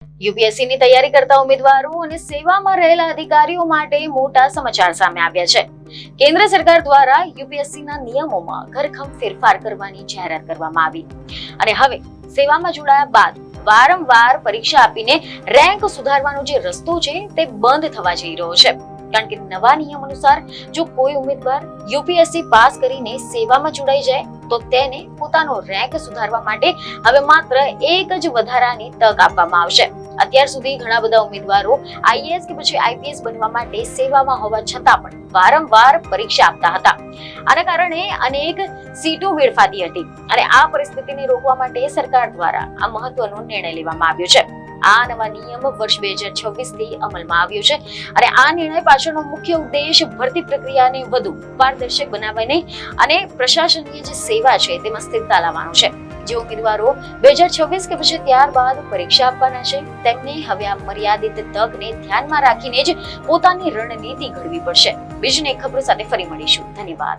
UPSC ની તૈયારી કરતા ઉમેદવારો અને સેવામાં રહેલા અધિકારીઓ માટે મોટા સમાચાર સામે આવ્યા છે. કેન્દ્ર સરકાર દ્વારા યુપીએસસી ના નિયમોમાં ઘરખમ ફેરફાર કરવાની જાહેરાત કરવામાં આવી અને હવે સેવામાં જોડાયા બાદ વારંવાર પરીક્ષા આપીને રેન્ક સુધારવાનો જે રસ્તો છે તે બંધ થવા જઈ રહ્યો છે. કારણ કે નવા નિયમ અનુસાર જો કોઈ ઉમેદવાર યુપીએસસી પાસ કરીને સેવામાં જોડાઈ જાય તો તેને પોતાનો રેન્ક સુધારવા માટે હવે માત્ર એક જ વધારાની તક આપવામાં આવશે. અત્યાર સુધી ઘણા બધા ઉમેદવારો આઈએએસ કે પછી આઈપીએસ બનવા માટે સેવામાં હોવા છતાં પણ વારંવાર પરીક્ષા આપતા હતા. આના કારણે અનેક સીટો વેડફાતી હતી અને આ પરિસ્થિતિને રોકવા માટે સરકાર દ્વારા આ મહત્વનો નિર્ણય લેવામાં આવ્યો છે. આ નવા નિયમ વર્ષ 2026 થી અમલમાં આવ્યો છે અને આ નિર્ણય પાછળનો મુખ્ય ઉદ્દેશ ભરતી પ્રક્રિયાને વધુ પારદર્શક બનાવવાની અને પ્રશાસનીય જે સેવા છે તેમાં સ્થિરતા લાવવાનો છે. જે ઉમેદવારો 2026 કે પછી ત્યારબાદ પરીક્ષા આપવાના છે તેમને હવે આ મર્યાદિત તકને ધ્યાનમાં રાખીને જ પોતાની રણનીતિ ઘડવી પડશે. બીજી એક ખબર સાથે ફરી મળીશું. ધન્યવાદ.